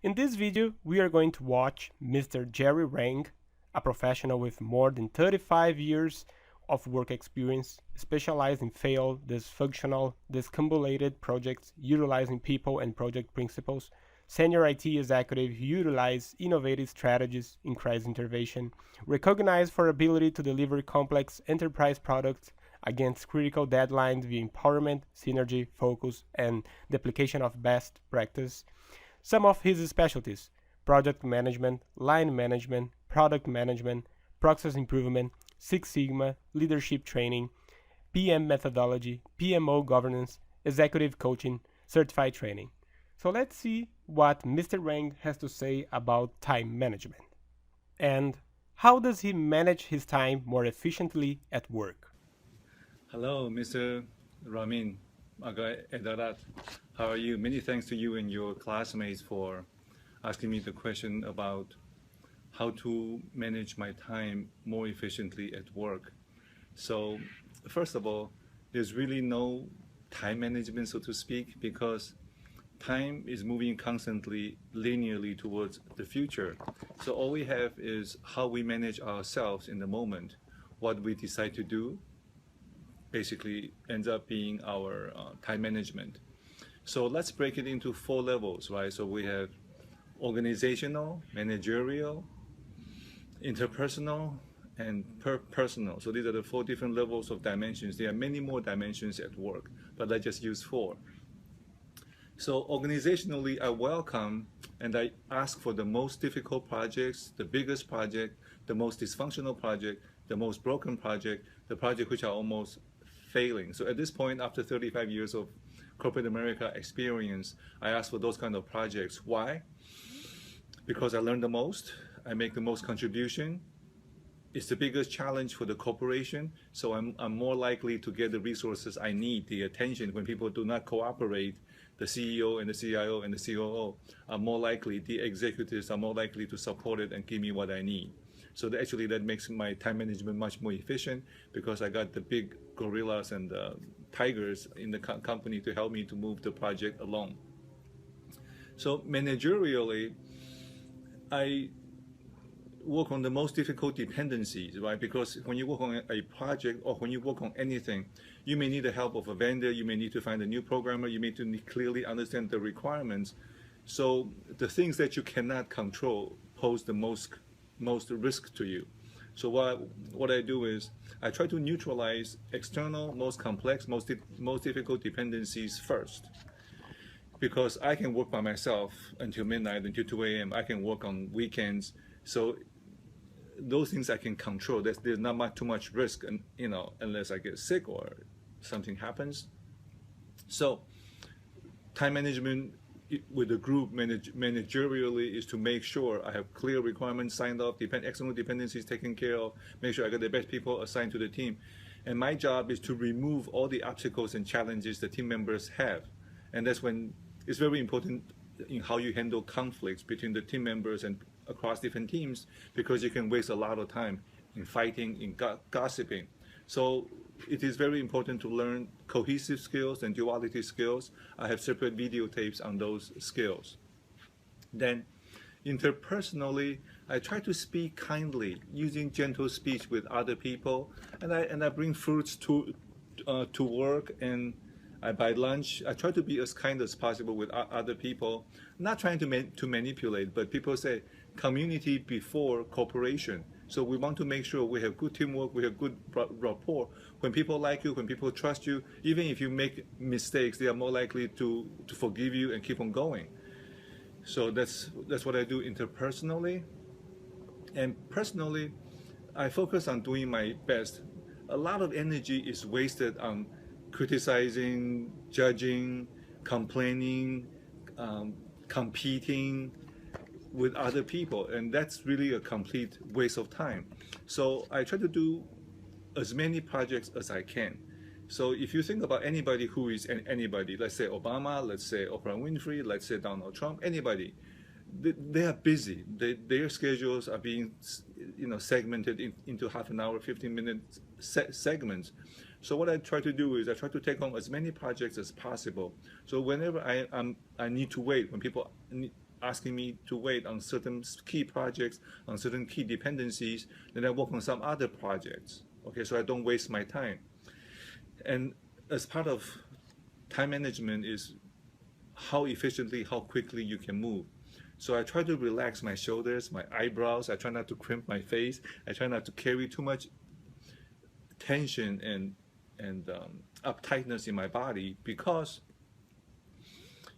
In this video, we are going to watch Mr. Jerry Wang, a professional with more than 35 years of work experience, specialized in failed, dysfunctional, discombobulated projects, utilizing people and project principles, senior IT executive who utilize innovative strategies in crisis intervention, recognized for ability to deliver complex enterprise products against critical deadlines via empowerment, synergy, focus, and the application of best practice. Some of his specialties: project management, line management, product management, process improvement, Six Sigma, leadership training, PM methodology, PMO governance, executive coaching, certified training. So let's see what Mr. Wang has to say about time management. And how does he manage his time more efficiently at work? Hello, Mr. Ramin Aga Edarat. How are you? Many thanks to you and your classmates for asking me the question about how to manage my time more efficiently at work. So, first of all, there's really no time management, so to speak, because time is moving constantly linearly towards the future. So all we have is how we manage ourselves in the moment, what we decide to do, basically ends up being our time management. So let's break it into four levels, right? So we have organizational, managerial, interpersonal, and personal. So these are the four different levels of dimensions. There are many more dimensions at work, but let's just use four. So organizationally, I welcome and I ask for the most difficult projects, the biggest project, the most dysfunctional project, the most broken project, the project which are almost failing. So at this point, after 35 years of corporate America experience, I ask for those kind of projects. Why? Because I learn the most, I make the most contribution. It's the biggest challenge for the corporation, so I'm more likely to get the resources I need, the attention. When people do not cooperate, the CEO and the CIO and the COO are more likely, the executives are more likely to support it and give me what I need. So actually that makes my time management much more efficient because I got the big gorillas and tigers in the company to help me to move the project along. So managerially, I work on the most difficult dependencies, right? Because when you work on a project or when you work on anything, you may need the help of a vendor, you may need to find a new programmer, you may need to clearly understand the requirements. So the things that you cannot control pose the most risk to you. So what I do is I try to neutralize external, most complex, most difficult dependencies first. Because I can work by myself until midnight, until 2 a.m. I can work on weekends. So those things I can control. There's not too much risk, and unless I get sick or something happens. So time management with the group managerially is to make sure I have clear requirements signed off, external dependencies taken care of, make sure I got the best people assigned to the team. And my job is to remove all the obstacles and challenges the team members have. And that's when it's very important in how you handle conflicts between the team members and across different teams, because you can waste a lot of time in fighting, in gossiping. So it is very important to learn cohesive skills and duality skills. I have separate videotapes on those skills. Then interpersonally, I try to speak kindly, using gentle speech with other people, and I bring fruits to work, and I buy lunch. I try to be as kind as possible with other people, not trying to manipulate, but people say community before corporation. So we want to make sure we have good teamwork, we have good rapport. When people like you, when people trust you, even if you make mistakes, they are more likely to forgive you and keep on going. So that's what I do interpersonally. And personally, I focus on doing my best. A lot of energy is wasted on criticizing, judging, complaining, competing with other people, and that's really a complete waste of time. So I try to do as many projects as I can. So if you think about anybody who is anybody, let's say Obama, let's say Oprah Winfrey, let's say Donald Trump, anybody, they are busy. Their schedules are being segmented into half an hour, 15-minute segments. So what I try to do is I try to take on as many projects as possible. So whenever I need to wait, when people asking me to wait on certain key projects, on certain key dependencies, then I work on some other projects. Okay, so I don't waste my time. And as part of time management is how efficiently, how quickly you can move. So I try to relax my shoulders, my eyebrows. I try not to crimp my face. I try not to carry too much tension and uptightness in my body, because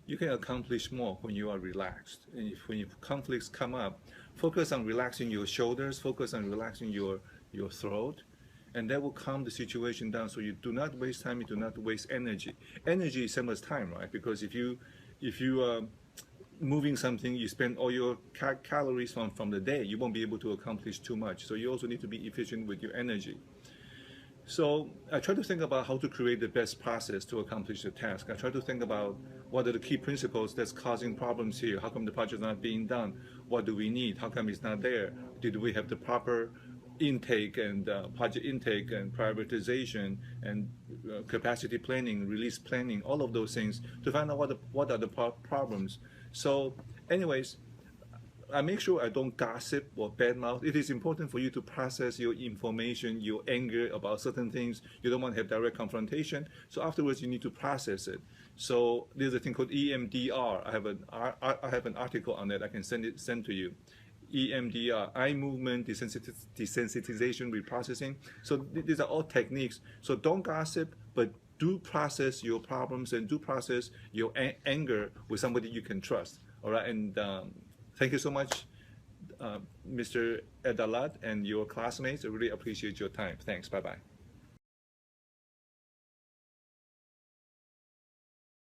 you can accomplish more when you are relaxed. And when conflicts come up, focus on relaxing your shoulders, focus on relaxing your throat, and that will calm the situation down. So you do not waste time, you do not waste energy. Energy is same as time, right? Because if you moving something, you spend all your calories from the day, you won't be able to accomplish too much. So you also need to be efficient with your energy. So I try to think about how to create the best process to accomplish the task. I try to think about what are the key principles that's causing problems here. How come the project is not being done? What do we need? How come it's not there? Did we have the proper intake and project intake and prioritization and capacity planning, release planning, all of those things to find out what are the problems. So anyways, I make sure I don't gossip or badmouth. It is important for you to process your information, your anger about certain things. You don't want to have direct confrontation. So afterwards, you need to process it. So there's a thing called EMDR. I have an article on that. I can send to you. EMDR, eye movement desensitization reprocessing. So these are all techniques. So don't gossip, but do process your problems and do process your anger with somebody you can trust. All right, and thank you so much, Mr. Edalat and your classmates. I really appreciate your time. Thanks. Bye-bye.